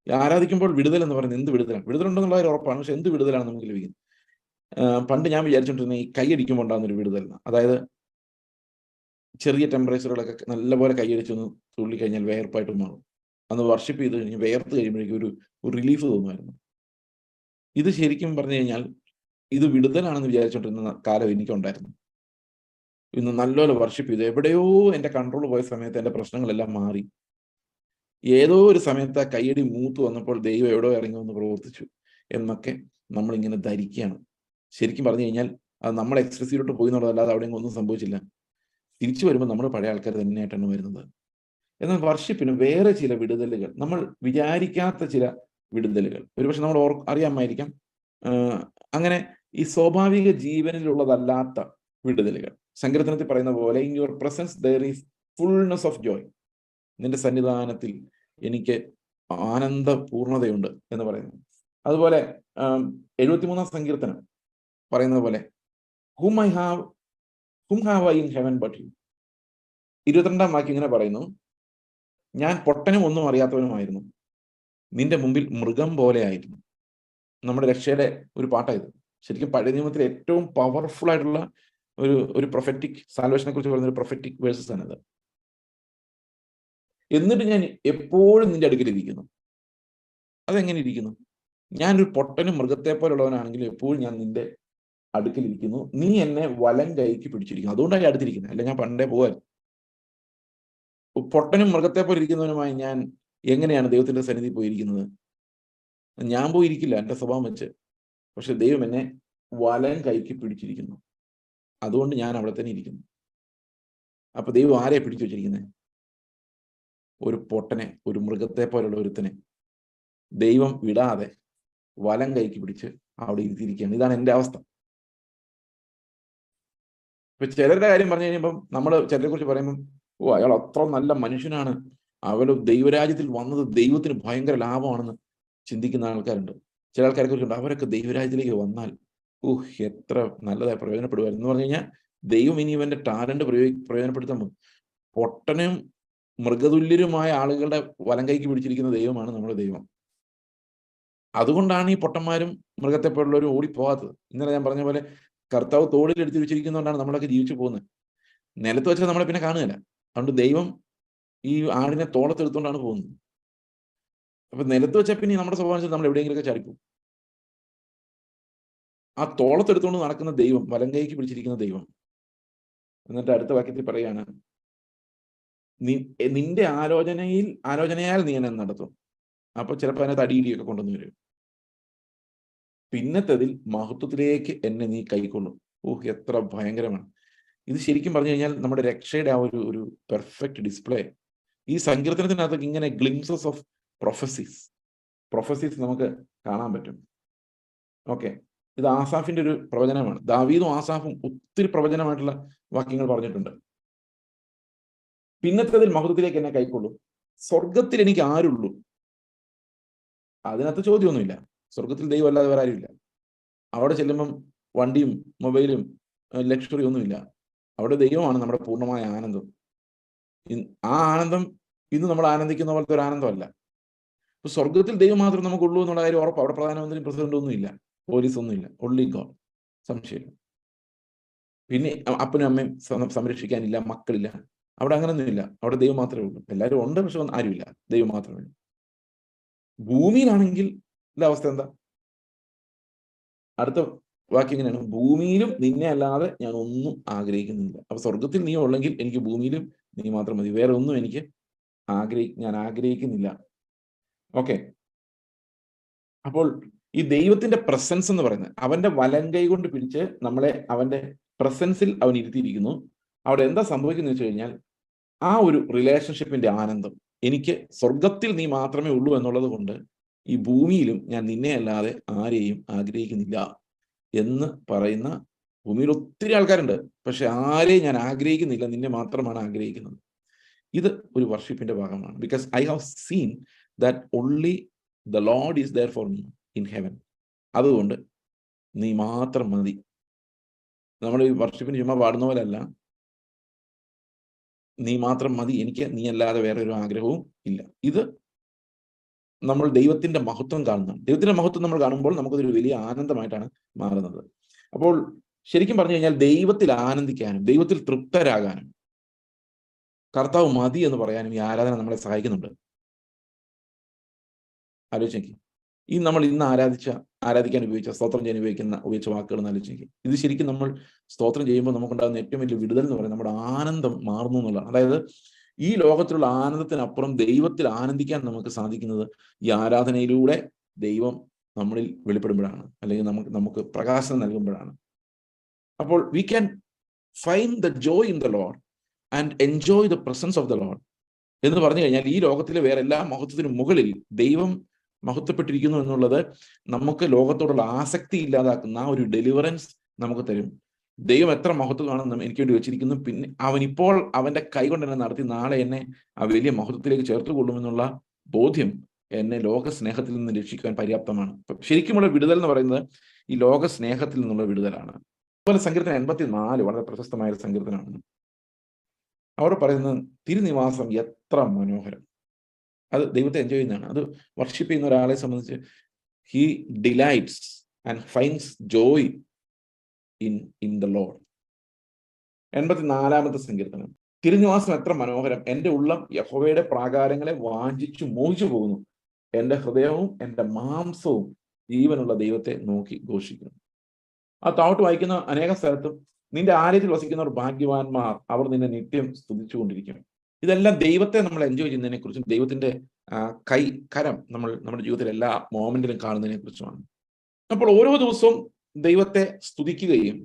ആരാധിക്കുമ്പോൾ വിടുതൽ എന്ന് പറയുന്നത് എന്ത് വിടുതലാണ്? വിടുതലുണ്ടെന്നുള്ള ഒരു ഉറപ്പാണ്, പക്ഷെ എന്ത് വിടുതലാണ് നമുക്ക് ലഭിക്കുന്നത്? പണ്ട് ഞാൻ വിചാരിച്ചോണ്ടിരുന്ന ഈ കൈയടിക്കുമ്പോൾ ഉണ്ടാകുന്നൊരു വിടുതൽ, അതായത് ചെറിയ ടെമ്പറേച്ചറുകളൊക്കെ നല്ലപോലെ കൈയടിച്ചൊന്ന് തുള്ളിക്കഴിഞ്ഞാൽ വേർപ്പായിട്ട് മാറും. അന്ന് വർഷിപ്പ് ചെയ്ത് കഴിഞ്ഞ് വേർത്ത് കഴിയുമ്പോഴേക്കും ഒരു റിലീഫ് തോന്നുമായിരുന്നു. ഇത് ശരിക്കും പറഞ്ഞു കഴിഞ്ഞാൽ ഇത് വിടുതലാണെന്ന് വിചാരിച്ചോണ്ടിരുന്ന കാലം എനിക്കുണ്ടായിരുന്നു. ഇന്ന് നല്ലപോലെ വർഷിപ്പ് ചെയ്തു, എവിടെയോ എൻ്റെ കൺട്രോൾ പോയ സമയത്ത് എൻ്റെ പ്രശ്നങ്ങളെല്ലാം മാറി. ഏതോ ഒരു സമയത്ത് ആ കൈയടി മൂത്ത് വന്നപ്പോൾ ദൈവം എവിടെയോ ഇറങ്ങി വന്ന് പ്രവർത്തിച്ചു എന്നൊക്കെ നമ്മളിങ്ങനെ ധരിക്കുകയാണ്. ശരിക്കും പറഞ്ഞു കഴിഞ്ഞാൽ അത് നമ്മൾ എക്സ്ട്രസീലോട്ട് പോയി എന്നുള്ളതല്ലാതെ അവിടെ ഒന്നും സംഭവിച്ചില്ല. തിരിച്ചു വരുമ്പോൾ നമ്മൾ പഴയ ആൾക്കാർ തന്നെയായിട്ടാണ് വരുന്നത്. എന്നാൽ വർഷിപ്പിന് വേറെ ചില വിടുതലുകൾ, നമ്മൾ വിചാരിക്കാത്ത ചില വിടുതലുകൾ ഒരുപക്ഷെ നമ്മൾ അറിയാമായിരിക്കാം. അങ്ങനെ ഈ സ്വാഭാവിക ജീവനിലുള്ളതല്ലാത്ത വിടുതലുകൾ. സങ്കീർത്തനത്തിൽ പറയുന്ന പോലെ, in your presence there is fullness of joy, നിന്റെ സന്നിധാനത്തിൽ എനിക്ക് ആനന്ദ പൂർണ്ണതയുണ്ട് എന്ന് പറയുന്നു. അതുപോലെ 73-ാം സങ്കീർത്തനം പറയുന്നത് പോലെ, whom have I in heaven but you? 22-ാം വാക്യം ഇങ്ങനെ പറയുന്നു, ഞാൻ പൊട്ടനും ഒന്നും അറിയാത്തവനുമായിരുന്നു, നിന്റെ മുമ്പിൽ മൃഗം പോലെ ആയിരുന്നു. നമ്മുടെ രക്ഷയുടെ ഒരു പാട്ടായത്. ശരിക്കും പഴയ നിയമത്തിലെ ഏറ്റവും പവർഫുൾ ആയിട്ടുള്ള ഒരു പ്രൊഫറ്റിക് സാൽവേഷനെ കുറിച്ച് പറയുന്ന ഒരു പ്രൊഫറ്റിക് വേഴ്സസ് ആണത്. എന്നിട്ട് ഞാൻ എപ്പോഴും നിന്റെ അടുക്കൽ ഇരിക്കുന്നു. അതെങ്ങനെ ഇരിക്കുന്നു? ഞാനൊരു പൊട്ടനും മൃഗത്തെ പോലുള്ളവനാണെങ്കിലും എപ്പോഴും ഞാൻ നിന്റെ അടുക്കലിരിക്കുന്നു, നീ എന്നെ വലം കൈക്ക് പിടിച്ചിരിക്കുന്നു. അതുകൊണ്ടാണ് അടുത്തിരിക്കുന്നത്, അല്ല ഞാൻ പണ്ടേ പോകാൻ. പൊട്ടനും മൃഗത്തെ പോലെ ഇരിക്കുന്നവനുമായി ഞാൻ എങ്ങനെയാണ് ദൈവത്തിന്റെ സന്നിധി പോയിരിക്കുന്നത്? ഞാൻ പോയിരിക്കില്ല എൻ്റെ സ്വഭാവം വെച്ച്. പക്ഷെ ദൈവം എന്നെ വലം കൈക്ക് പിടിച്ചിരിക്കുന്നു. അതുകൊണ്ട് ഞാൻ അവിടെ തന്നെ ഇരിക്കുന്നു. അപ്പൊ ദൈവം ആരെയെ പിടിച്ചു വെച്ചിരിക്കുന്നത്? ഒരു പൊട്ടനെ, ഒരു മൃഗത്തെ പോലുള്ള ഒരുത്തനെ ദൈവം വിടാതെ വലം കൈക്ക് പിടിച്ച് അവിടെ ഇരുത്തിയിരിക്കുകയാണ്. ഇതാണ് എൻ്റെ അവസ്ഥ. ഇപ്പൊ ചിലരുടെ കാര്യം പറഞ്ഞു കഴിയുമ്പം നമ്മൾ ചിലരെ കുറിച്ച് പറയുമ്പം, ഓ അയാൾ അത്ര നല്ല മനുഷ്യനാണ്, അവൾ ദൈവരാജ്യത്തിൽ വന്നത് ദൈവത്തിന് ഭയങ്കര ലാഭമാണെന്ന് ചിന്തിക്കുന്ന ആൾക്കാരുണ്ട്. ചില ആൾക്കാരെ കുറിച്ചുണ്ട്, അവരൊക്കെ ദൈവരാജ്യത്തിലേക്ക് വന്നാൽ എത്ര നല്ലതായി പ്രയോജനപ്പെടുമായിരുന്നു എന്ന് പറഞ്ഞു കഴിഞ്ഞാൽ, ദൈവം ഇനി ഇവന്റെ ടാലന്റ് പ്രയോജനപ്പെടുത്താൻ പോകും. പൊട്ടനും മൃഗതുല്യരുമായ ആളുകളുടെ വലം കൈക്ക് പിടിച്ചിരിക്കുന്ന ദൈവമാണ് നമ്മുടെ ദൈവം. അതുകൊണ്ടാണ് ഈ പൊട്ടന്മാരും മൃഗത്തെ പോലുള്ളവരും ഓടിപ്പോകാത്തത്. ഇന്നലെ ഞാൻ പറഞ്ഞ പോലെ കർത്താവ് തോളിൽ എടുത്ത് വെച്ചിരിക്കുന്നതുകൊണ്ടാണ് നമ്മളൊക്കെ ജീവിച്ചു പോകുന്നത്. നിലത്ത് വെച്ചാൽ നമ്മളെ പിന്നെ കാണുകയില്ല. അതുകൊണ്ട് ദൈവം ഈ ആടിനെ തോളത്തെടുത്തുകൊണ്ടാണ് പോകുന്നത്. അപ്പൊ നിലത്ത് വെച്ചാൽ പിന്നെ നമ്മുടെ സ്വഭാവം നമ്മൾ എവിടെയെങ്കിലുമൊക്കെ ചാടിപ്പോകും. ആ തോളത്തെടുത്തുകൊണ്ട് നടക്കുന്ന ദൈവം, വലം കൈക്ക് പിടിച്ചിരിക്കുന്ന ദൈവം. എന്നിട്ട് അടുത്ത വാക്യത്തിൽ പറയാണ്, നിന്റെ ആലോചനയാൽ നീ എന്നെ നടത്തും. അപ്പൊ ചിലപ്പോൾ അതിനകത്ത് അടിയിടിയൊക്കെ കൊണ്ടുവന്ന് വരും. പിന്നത്തതിൽ മഹത്വത്തിലേക്ക് എന്നെ നീ കൈക്കൊള്ളും. എത്ര ഭയങ്കരമാണ് ഇത്! ശരിക്കും പറഞ്ഞു കഴിഞ്ഞാൽ നമ്മുടെ രക്ഷയുടെ ആ ഒരു പെർഫെക്റ്റ് ഡിസ്പ്ലേ ഈ സങ്കീർത്തനത്തിനകത്ത് ഇങ്ങനെ ഗ്ലിംസസ് ഓഫ് പ്രൊഫസീസ് നമുക്ക് കാണാൻ പറ്റും. ഓക്കെ, ഇത് ആസാഫിന്റെ ഒരു പ്രവചനമാണ്. ദാവീദും ആസാഫും ഒത്തിരി പ്രവചനമായിട്ടുള്ള വാക്യങ്ങൾ പറഞ്ഞിട്ടുണ്ട്. പിന്നത്തതിൽ മഹത്വത്തിലേക്ക് എന്നെ കൈക്കൊള്ളും. സ്വർഗത്തിൽ എനിക്ക് ആരുള്ളൂ? അതിനകത്ത് ചോദ്യമൊന്നുമില്ല. സ്വർഗത്തിൽ ദൈവം അല്ലാതെ വേറെ ആരുമില്ല. അവിടെ ചെല്ലുമ്പം വണ്ടിയും മൊബൈലും ലക്ഷറി ഒന്നുമില്ല. അവിടെ ദൈവമാണ് നമ്മുടെ പൂർണ്ണമായ ആനന്ദം. ആ ആനന്ദം ഇന്ന് നമ്മൾ ആനന്ദിക്കുന്ന പോലത്തെ ഒരു ആനന്ദമല്ല. ഇപ്പൊ സ്വർഗത്തിൽ ദൈവം മാത്രം നമുക്കുള്ളൂ എന്നുള്ള കാര്യം ഉറപ്പ്. അവിടെ പ്രധാനമന്ത്രിയും പ്രസിഡന്റും ഒന്നുമില്ല, പോലീസ് ഒന്നുമില്ല, ഒൺലി ഗോഡ്. സംശയമില്ല. പിന്നെ അപ്പനും അമ്മയും സംരക്ഷിക്കാനില്ല, മക്കളില്ല. അവിടെ അങ്ങനൊന്നുമില്ല. അവിടെ ദൈവം മാത്രമേ ഉള്ളൂ. എല്ലാവരും ഉണ്ട്, പക്ഷെ ആരുമില്ല, ദൈവം മാത്രമേ ഉള്ളൂ. ഭൂമിയിലാണെങ്കിൽ അവസ്ഥ എന്താ? അടുത്ത വാക്യം ഇങ്ങനെയാണ്, ഭൂമിയിലും നിന്നെ അല്ലാതെ ഞാൻ ഒന്നും ആഗ്രഹിക്കുന്നില്ല. അപ്പൊ സ്വർഗത്തിൽ നീ ഉള്ളെങ്കിൽ എനിക്ക് ഭൂമിയിലും നീ മാത്രം മതി, വേറെ ഒന്നും എനിക്ക് ഞാൻ ആഗ്രഹിക്കുന്നില്ല. ഓക്കെ, അപ്പോൾ ഈ ദൈവത്തിന്റെ പ്രസൻസ് എന്ന് പറയുന്നത്, അവന്റെ വലങ്കൈ കൊണ്ട് പിടിച്ച് നമ്മളെ അവന്റെ പ്രസൻസിൽ അവൻ ഇരുത്തിയിരിക്കുന്നു. അവിടെ എന്താ സംഭവിക്കുന്നത് വെച്ച് കഴിഞ്ഞാൽ, ആ ഒരു റിലേഷൻഷിപ്പിന്റെ ആനന്ദം, എനിക്ക് സ്വർഗത്തിൽ നീ മാത്രമേ ഉള്ളൂ എന്നുള്ളത് കൊണ്ട് ഈ ഭൂമിയിലും ഞാൻ നിന്നെ അല്ലാതെ ആരെയും ആഗ്രഹിക്കുന്നില്ല എന്ന് പറയുന്ന, ഭൂമിയിൽ ഒത്തിരി ആൾക്കാരുണ്ട്, പക്ഷെ ആരെയും ഞാൻ ആഗ്രഹിക്കുന്നില്ല, നിന്നെ മാത്രമാണ് ആഗ്രഹിക്കുന്നത്. ഇത് ഒരു വർഷിപ്പിന്റെ ഭാഗമാണ്. Because I have seen that only the Lord is there for me in heaven. അതുകൊണ്ട് നീ മാത്രം മതി. നമ്മൾ ഈ വർഷിപ്പിന് ചുമ്മാ പാടുന്ന പോലെ അല്ല, നീ മാത്രം മതി എനിക്ക്, നീ അല്ലാതെ വേറെ ഒരു ആഗ്രഹവും ഇല്ല. ഇത് നമ്മൾ ദൈവത്തിന്റെ മഹത്വം കാണുന്നതാണ്. ദൈവത്തിന്റെ മഹത്വം നമ്മൾ കാണുമ്പോൾ നമുക്കതൊരു വലിയ ആനന്ദമായിട്ടാണ് മാറുന്നത്. അപ്പോൾ ശരിക്കും പറഞ്ഞു കഴിഞ്ഞാൽ ദൈവത്തിൽ ആനന്ദിക്കാനും ദൈവത്തിൽ തൃപ്തരാകാനും കർത്താവ് മതി എന്ന് പറയാനും ഈ ആരാധന നമ്മളെ സഹായിക്കുന്നുണ്ട്. ആലോചിക്ക്, ഈ നമ്മൾ ഇന്ന് ആരാധിക്കാൻ സ്തോത്രം ചെയ്യാൻ ഉപയോഗിച്ച വാക്കുകൾ എന്ന് ആലോചിക്കുക. ഇത് ശരിക്കും നമ്മൾ സ്തോത്രം ചെയ്യുമ്പോൾ നമുക്കുണ്ടാകുന്ന ഏറ്റവും വലിയ വിടുതൽ എന്ന് പറയുന്നത് നമ്മുടെ ആനന്ദം മാറുന്നു എന്നുള്ളതാണ്. അതായത് ഈ ലോകത്തിലുള്ള ആനന്ദത്തിനപ്പുറം ദൈവത്തിൽ ആനന്ദിക്കാൻ നമുക്ക് സാധിക്കുന്നത് ഈ ആരാധനയിലൂടെ ദൈവം നമ്മളിൽ വെളിപ്പെടുമ്പോഴാണ്, അല്ലെങ്കിൽ നമുക്ക് പ്രകാശം നൽകുമ്പോഴാണ്. അപ്പോൾ we can find the joy in the Lord and enjoy the presence of the Lord എന്ന് പറഞ്ഞു കഴിഞ്ഞാൽ, ഈ ലോകത്തിലെ വേറെ എല്ലാ മഹത്വത്തിനും മുകളിൽ ദൈവം മഹത്വപ്പെട്ടിരിക്കുന്നു എന്നുള്ളത് നമുക്ക് ലോകത്തോടുള്ള ആസക്തി ഇല്ലാതാക്കുന്ന ആ ഒരു ഡെലിവറൻസ് നമുക്ക് തരും. ദൈവം എത്ര മഹത്വമാണെന്ന് എനിക്ക് വേണ്ടി വെച്ചിരിക്കുന്നു, പിന്നെ അവൻ ഇപ്പോൾ അവന്റെ കൈ കൊണ്ട് എന്നെ നടത്തി നാളെ എന്നെ ആ വലിയ മഹത്വത്തിലേക്ക് ചേർത്ത് കൊള്ളുമെന്നുള്ള ബോധ്യം എന്നെ ലോക സ്നേഹത്തിൽ നിന്ന് രക്ഷിക്കാൻ പര്യാപ്തമാണ്. ശരിക്കുമുള്ള വിടുതൽ എന്ന് പറയുന്നത് ഈ ലോക സ്നേഹത്തിൽ നിന്നുള്ള വിടുതലാണ്. അതുപോലെ സങ്കീർത്തനം 84 വളരെ പ്രശസ്തമായ ഒരു സങ്കീർത്തനമാണ്. അവിടെ പറയുന്നത് തിരുനിവാസം എത്ര മനോഹരം. അത് ദൈവത്തെ എൻജോയ് ചെയ്യുന്നതാണ്. അത് വർഷിപ്പ് ചെയ്യുന്ന ഒരാളെ സംബന്ധിച്ച് he delights and finds joy in the Lord. 84-ാമത്തെ സങ്കീർത്തനം. തിരുനിവാസം എത്ര മനോഹരം, എൻ്റെ ഉള്ളം യഹോവയുടെ പ്രാകാരങ്ങളെ വാഞ്ചിച്ചു മോഹിച്ചു പോകുന്നു. എൻ്റെ ഹൃദയവും എൻ്റെ മാംസവും ജീവനുള്ള ദൈവത്തെ നോക്കി ഘോഷിക്കുന്നു. ആ താഴോട്ട് വായിക്കുന്ന അനേക സ്ഥലത്തും നിന്റെ ആലയത്തിൽ വസിക്കുന്നവർ ഭാഗ്യവാന്മാർ, അവർ നിന്നെ നിത്യം സ്തുതിച്ചുകൊണ്ടിരിക്കും. ഇതെല്ലാം ദൈവത്തെ നമ്മൾ എൻജോയ് ചെയ്യുന്നതിനെ കുറിച്ചും ദൈവത്തിന്റെ കരം നമ്മൾ നമ്മുടെ ജീവിതത്തിൽ എല്ലാ മോമെന്റിലും കാണുന്നതിനെ കുറിച്ചുമാണ്. അപ്പോൾ ഓരോ ദിവസവും ദൈവത്തെ സ്തുതിക്കുകയും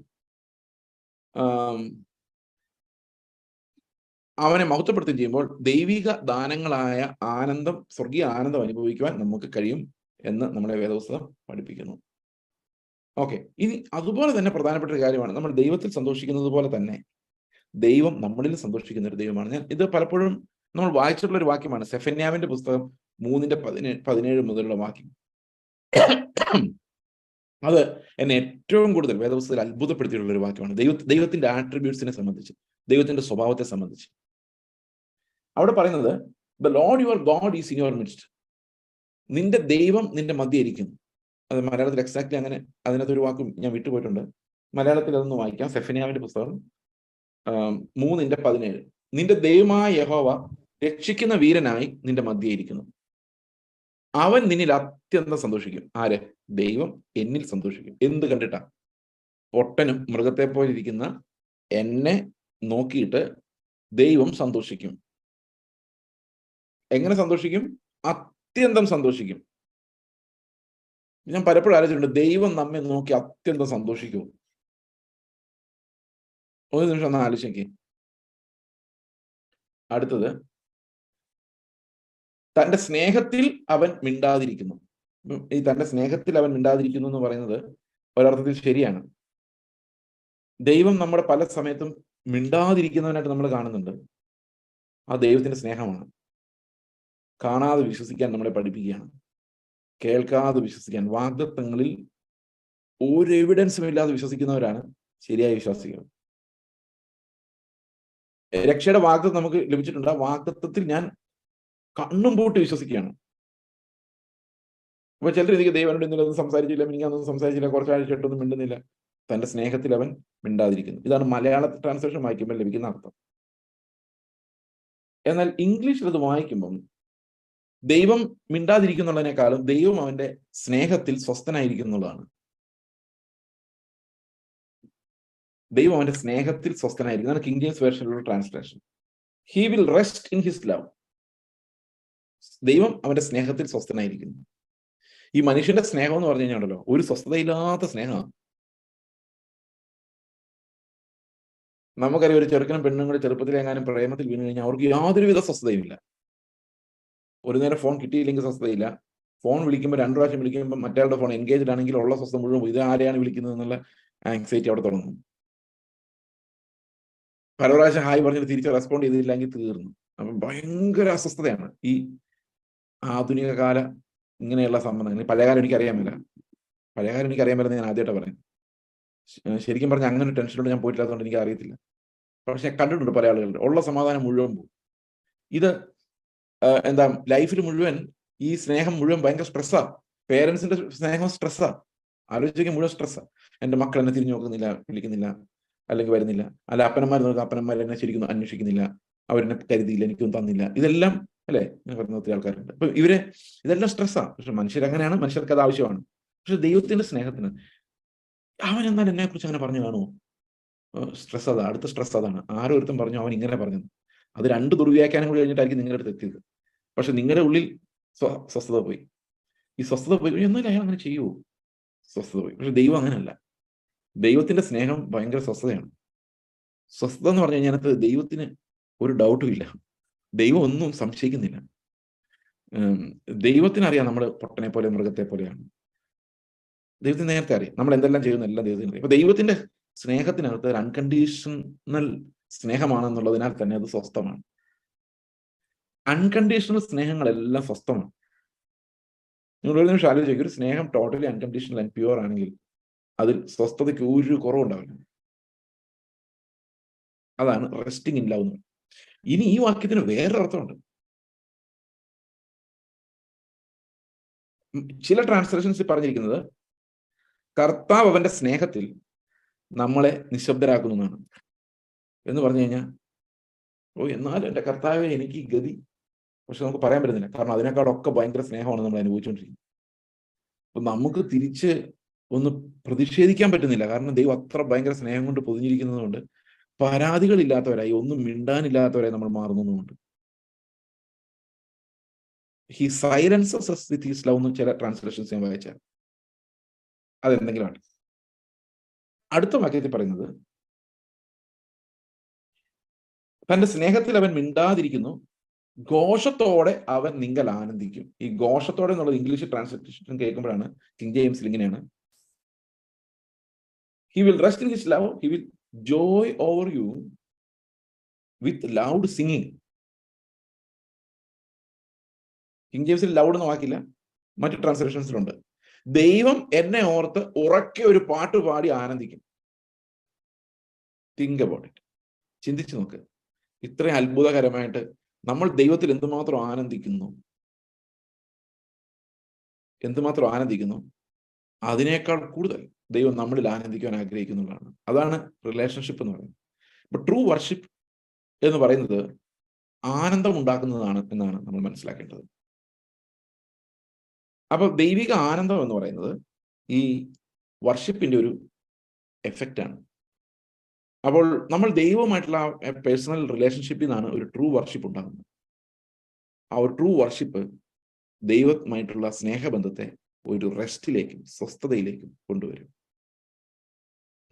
അവനെ മഹത്വപ്പെടുത്തുകയും ചെയ്യുമ്പോൾ ദൈവിക ദാനങ്ങളായ ആനന്ദം, സ്വർഗീയ ആനന്ദം അനുഭവിക്കുവാൻ നമുക്ക് കഴിയും എന്ന് നമ്മളെ വേദപുസ്തകം പഠിപ്പിക്കുന്നു. ഓക്കെ, ഇനി അതുപോലെ തന്നെ പ്രധാനപ്പെട്ട ഒരു കാര്യമാണ്, നമ്മൾ ദൈവത്തിൽ സന്തോഷിക്കുന്നത് പോലെ തന്നെ ദൈവം നമ്മളിൽ സന്തോഷിക്കുന്ന ഒരു ദൈവമാണ്. ഞാൻ ഇത് പലപ്പോഴും നമ്മൾ വായിച്ചിട്ടുള്ള ഒരു വാക്യമാണ്, സെഫന്യാവിന്റെ പുസ്തകം 3:17 മുതലുള്ള വാക്യം. അത് എന്നെ ഏറ്റവും കൂടുതൽ വേദപുസ്തകത്തിൽ അത്ഭുതപ്പെടുത്തിയിട്ടുള്ള ഒരു വാക്യമാണ്. ദൈവത്തിന്റെ ആട്രിബ്യൂട്ട്സിനെ സംബന്ധിച്ച്, ദൈവത്തിന്റെ സ്വഭാവത്തെ സംബന്ധിച്ച്. അവിടെ പറയുന്നത്, the Lord your God is in your midst. നിന്റെ ദൈവം നിന്റെ മധ്യേ ഇരിക്കുന്നു. അത് മലയാളത്തിൽ എക്സാക്ട്ലി അങ്ങനെ അതിനകത്തൊരു വാക്കും ഞാൻ വിട്ടുപോയിട്ടുണ്ട്. മലയാളത്തിൽ അതൊന്ന് വായിക്കാം. സെഫന്യാവിന്റെ പുസ്തകം 3:17. നിന്റെ ദൈവമായ യഹോവ രക്ഷിക്കുന്ന വീരനായി നിന്റെ മധ്യേ ഇരിക്കുന്നു. അവൻ നിന്നിൽ അത്യന്തം സന്തോഷിക്കും. ആര്? ദൈവം എന്നിൽ സന്തോഷിക്കും. എന്ത് കണ്ടിട്ടാ? പൊട്ടനും മൃഗത്തെ പോലെ ഇരിക്കുന്ന എന്നെ നോക്കിയിട്ട് ദൈവം സന്തോഷിക്കും. എങ്ങനെ സന്തോഷിക്കും? അത്യന്തം സന്തോഷിക്കും. ഞാൻ പലപ്പോഴും ആലോചിച്ചിട്ടുണ്ട്, ദൈവം നമ്മെ നോക്കി അത്യന്തം സന്തോഷിക്കും. ഒരു നിമിഷം ഒന്ന് ആലോചിക്കേ. അടുത്തത്, തന്റെ സ്നേഹത്തിൽ അവൻ മിണ്ടാതിരിക്കുന്നു. ഈ തന്റെ സ്നേഹത്തിൽ അവൻ മിണ്ടാതിരിക്കുന്നു എന്ന് പറയുന്നത് ഒരർത്ഥത്തിൽ ശരിയാണ്. ദൈവം നമ്മുടെ പല സമയത്തും മിണ്ടാതിരിക്കുന്നവനായിട്ട് നമ്മൾ കാണുന്നുണ്ട്. ആ ദൈവത്തിന്റെ സ്നേഹമാണ്. കാണാതെ വിശ്വസിക്കാൻ നമ്മളെ പഠിപ്പിക്കുകയാണ്. കേൾക്കാതെ വിശ്വസിക്കാൻ, വാഗ്ദത്തങ്ങളിൽ ഒരു എവിഡൻസും ഇല്ലാതെ വിശ്വസിക്കുന്നവരാണ് ശരിയായ വിശ്വാസികൾ. രക്ഷയുടെ വാഗ്ദത്തം നമുക്ക് ലഭിച്ചിട്ടുണ്ട്. ആ വാഗ്ദത്തത്തിൽ ഞാൻ കണ്ണും പൂട്ടി വിശ്വസിക്കുകയാണ്. അപ്പൊ ചിലർ എനിക്ക് ദൈവനോട് ഇന്നലൊന്നും സംസാരിച്ചില്ല, എനിക്കൊന്നും സംസാരിച്ചില്ല, കുറച്ചാഴ്ചയായിട്ടൊന്നും മിണ്ടുന്നില്ല. തന്റെ സ്നേഹത്തിൽ അവൻ മിണ്ടാതിരിക്കുന്നു. ഇതാണ് മലയാള ട്രാൻസ്ലേഷൻ വായിക്കുമ്പോൾ ലഭിക്കുന്ന അർത്ഥം. എന്നാൽ ഇംഗ്ലീഷിൽ അത് വായിക്കുമ്പം ദൈവം മിണ്ടാതിരിക്കുന്നുള്ളതിനേക്കാളും ദൈവം അവന്റെ സ്നേഹത്തിൽ സ്വസ്ഥനായിരിക്കും എന്നുള്ളതാണ്. ദൈവം അവന്റെ സ്നേഹത്തിൽ സ്വസ്ഥനായിരിക്കും. അതാണ് കിങ് ജെയിംസ് വേർഷനിലുള്ള translation. He will rest in his love. ദൈവം അവന്റെ സ്നേഹത്തിൽ സ്വസ്ഥനായിരിക്കുന്നു. ഈ മനുഷ്യന്റെ സ്നേഹം എന്ന് പറഞ്ഞു കഴിഞ്ഞാണല്ലോ ഒരു സ്വസ്ഥതയില്ലാത്ത സ്നേഹമാണ്. നമുക്കറിയാം, ഒരു ചെറുക്കനും പെണ്ണും കൂടി ചെറുപ്പത്തിലെങ്ങാനും പ്രേമത്തിൽ വീണ് കഴിഞ്ഞാൽ അവർക്ക് യാതൊരുവിധ സ്വസ്ഥതയുമില്ല. ഒരു നേരം ഫോൺ കിട്ടിയില്ലെങ്കിൽ സ്വസ്ഥതയില്ല. ഫോൺ വിളിക്കുമ്പോൾ 2 പ്രാവശ്യം വിളിക്കുമ്പോൾ മറ്റയാളുടെ ഫോൺ എൻഗേജ്ഡ് ആണെങ്കിൽ ഉള്ള സ്വസ്ഥത മുഴുവൻ ഇത് ആരെയാണ് വിളിക്കുന്നത് എന്നുള്ള ആങ്സൈറ്റി അവിടെ തുടങ്ങും. പല പ്രാവശ്യം ഹായ് പറഞ്ഞിട്ട് തിരിച്ച് റെസ്പോണ്ട് ചെയ്തില്ലെങ്കിൽ തീർന്നു. അപ്പം ഭയങ്കര അസ്വസ്ഥതയാണ് ഈ ആധുനിക കാല ഇങ്ങനെയുള്ള സംബന്ധങ്ങൾ. പഴയകാലം എനിക്കറിയാമില്ല. പഴയകാലം എനിക്കറിയാൻ ഞാൻ ആദ്യമായിട്ട് പറയാം. ശരിക്കും പറഞ്ഞാൽ അങ്ങനെ ഒരു ടെൻഷനോട് ഞാൻ പോയിട്ടില്ലാത്തതുകൊണ്ട് എനിക്ക് അറിയത്തില്ല. പക്ഷെ ഞാൻ കണ്ടിട്ടുണ്ട് പല ആളുകളുടെ ഉള്ള സമാധാനം മുഴുവൻ പോകും. ഇത് എന്താ, ലൈഫിൽ മുഴുവൻ ഈ സ്നേഹം മുഴുവൻ ഭയങ്കര സ്ട്രെസ്സാ. പേരൻസിന്റെ സ്നേഹം സ്ട്രെസ്സാ. ആലോചിക്കാൻ മുഴുവൻ സ്ട്രെസ്സാ. എൻ്റെ മക്കൾ എന്നെ തിരിഞ്ഞു നോക്കുന്നില്ല, വിളിക്കുന്നില്ല, അല്ലെങ്കിൽ വരുന്നില്ല. അല്ല അപ്പനന്മാർ നോക്കുക, അപ്പനന്മാർ എന്നെ ശരിക്കും അന്വേഷിക്കുന്നില്ല, അവരെന്നെ കരുതിയില്ല, എനിക്കൊന്നും തന്നില്ല. ഇതെല്ലാം അല്ലേ ഞാൻ പറയുന്ന ഒത്തിരി ആൾക്കാരുണ്ട്. അപ്പൊ ഇതെല്ലാം സ്ട്രെസ്സാ. പക്ഷെ മനുഷ്യരങ്ങനെയാണ്, മനുഷ്യർക്ക് അത് ആവശ്യമാണ്. പക്ഷെ ദൈവത്തിന്റെ സ്നേഹത്തിന് അവൻ എന്നാൽ എന്നെ കുറിച്ച് അങ്ങനെ പറഞ്ഞു കാണുമോ? സ്ട്രെസ് അതാ, അടുത്ത സ്ട്രെസ് അതാണ്. ആരോരുത്തം പറഞ്ഞു അവൻ ഇങ്ങനെ പറഞ്ഞത്. അത് 2 ദുർവ്യാഖ്യാനം കൂടി കഴിഞ്ഞിട്ടായിരിക്കും നിങ്ങളുടെ അടുത്ത് എത്തിയത്. പക്ഷെ നിങ്ങളുടെ ഉള്ളിൽ സ്വസ്ഥത പോയി. ഈ സ്വസ്ഥത പോയി എന്നാലും അയാൾ അങ്ങനെ ചെയ്യുമോ? സ്വസ്ഥത പോയി. പക്ഷെ ദൈവം അങ്ങനെയല്ല. ദൈവത്തിന്റെ സ്നേഹം ഭയങ്കര സ്വസ്ഥതയാണ്. സ്വസ്ഥത എന്ന് പറഞ്ഞു കഴിഞ്ഞാൽ ദൈവത്തിന് ഒരു ഡൗട്ടും ഇല്ല. ദൈവം ഒന്നും സംശയിക്കുന്നില്ല. ദൈവത്തിനറിയാം നമ്മൾ പൊട്ടനെ പോലെ മൃഗത്തെ പോലെയാണ്. ദൈവത്തിന് നേരത്തെ അറിയാം നമ്മൾ എന്തെല്ലാം ചെയ്യുന്ന എല്ലാം ദൈവത്തിന് അറിയാം. അപ്പൊ ദൈവത്തിന്റെ സ്നേഹത്തിനകത്ത് ഒരു അൺകണ്ടീഷണൽ സ്നേഹമാണെന്നുള്ളതിനാൽ തന്നെ അത് സ്വസ്ഥമാണ്. അൺകണ്ടീഷണൽ സ്നേഹങ്ങളെല്ലാം സ്വസ്ഥമാണ്. നിങ്ങൾ ഒരു നിമിഷം ആലോചിക്കും, ഒരു സ്നേഹം ടോട്ടലി അൺകണ്ടീഷണൽ ആൻഡ് പ്യുവർ ആണെങ്കിൽ അതിൽ സ്വസ്ഥതയ്ക്ക് ഒരു കുറവുണ്ടാവില്ല. അതാണ് റെസ്റ്റിംഗ് ഇൻ ലവ് എന്ന്. ഇനി ഈ വാക്യത്തിന് വേറൊരർത്ഥമുണ്ട്. ചില ട്രാൻസ്ലേഷൻസിൽ പറഞ്ഞിരിക്കുന്നത് കർത്താവ് അവന്റെ സ്നേഹത്തിൽ നമ്മളെ നിശബ്ദരാക്കുന്നു എന്നാണ്. എന്ന് പറഞ്ഞു കഴിഞ്ഞാൽ, എന്നാലും എൻ്റെ കർത്താവെ എനിക്ക് ഈ ഗതി, പക്ഷെ നമുക്ക് പറയാൻ പറ്റുന്നില്ല. കാരണം അതിനേക്കാളൊക്കെ ഭയങ്കര സ്നേഹമാണ് നമ്മൾ അനുഭവിച്ചുകൊണ്ടിരിക്കുന്നത്. അപ്പൊ നമുക്ക് തിരിച്ച് ഒന്ന് പ്രതിഷേധിക്കാൻ പറ്റുന്നില്ല. കാരണം ദൈവം അത്ര ഭയങ്കര സ്നേഹം കൊണ്ട് പൊതിഞ്ഞിരിക്കുന്നത് കൊണ്ട് പരാതികളില്ലാത്തവരായി, ഒന്നും മിണ്ടാനില്ലാത്തവരായി നമ്മൾ മാറുന്നുണ്ട്. He silences us with his love എന്ന് ചില ട്രാൻസ്ലേഷൻസ് ഞാൻ വായിച്ചാൽ അതെന്തെങ്കിലും ആണ്. അടുത്ത വാക്യത്തിൽ പറയുന്നത് തന്റെ സ്നേഹത്തിൽ അവൻ മിണ്ടാതിരിക്കുന്നു, ഘോഷത്തോടെ അവൻ നിങ്ങൾ ആനന്ദിക്കും. ഈ ഘോഷത്തോടെ എന്നുള്ളത് ഇംഗ്ലീഷ് ട്രാൻസ്ലേഷൻ കേൾക്കുമ്പോഴാണ്, കിങ് ജെയിംസിൽ ഇങ്ങനെയാണ്, he will rest in his love, he will joy over you with loud singing. King ജെയിംസിൽ ലൗഡ് എന്ന് വാക്കില്ല, മറ്റു ട്രാൻസ്ലേഷൻസിലുണ്ട്. ദൈവം എന്നെ ഓർത്ത് ഉറക്കെ ഒരു പാട്ട് പാടി ആനന്ദിക്കും. Think about it. ചിന്തിച്ചു നോക്ക്, ഇത്രയും അത്ഭുതകരമായിട്ട് നമ്മൾ ദൈവത്തിൽ എന്തുമാത്രം ആനന്ദിക്കുന്നു, അതിനേക്കാൾ കൂടുതൽ ദൈവം നമ്മളിൽ ആനന്ദിക്കാൻ ആഗ്രഹിക്കുന്നുള്ളതാണ്. അതാണ് റിലേഷൻഷിപ്പ് എന്ന് പറയുന്നത്. അപ്പൊ ട്രൂ വർഷിപ്പ് എന്ന് പറയുന്നത് ആനന്ദം ഉണ്ടാക്കുന്നതാണ് എന്നാണ് നമ്മൾ മനസ്സിലാക്കേണ്ടത്. അപ്പൊ ദൈവിക ആനന്ദം എന്ന് പറയുന്നത് ഈ വർഷിപ്പിന്റെ ഒരു എഫക്റ്റ് ആണ്. അപ്പോൾ നമ്മൾ ദൈവവുമായിട്ടുള്ള പേഴ്സണൽ റിലേഷൻഷിപ്പിൽ നിന്നാണ് ഒരു ട്രൂ വർഷിപ്പ് ഉണ്ടാകുന്നത്. ആ ഒരു ട്രൂ വർഷിപ്പ് ദൈവമായിട്ടുള്ള സ്നേഹബന്ധത്തെ ഒരു റെസ്റ്റിലേക്കും സ്വസ്ഥതയിലേക്കും കൊണ്ടുവരും.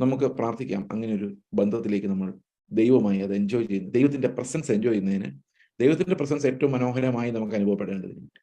നമുക്ക് പ്രാർത്ഥിക്കാം അങ്ങനെ ഒരു ബന്ധത്തിലേക്ക് നമ്മൾ ദൈവമായി അത് എൻജോയ് ചെയ്യുന്നു, ദൈവത്തിന്റെ പ്രസൻസ് എൻജോയ് ചെയ്യുന്നതിന്. ദൈവത്തിന്റെ പ്രസൻസ് ഏറ്റവും മനോഹരമായി നമുക്ക് അനുഭവപ്പെടേണ്ടതിന്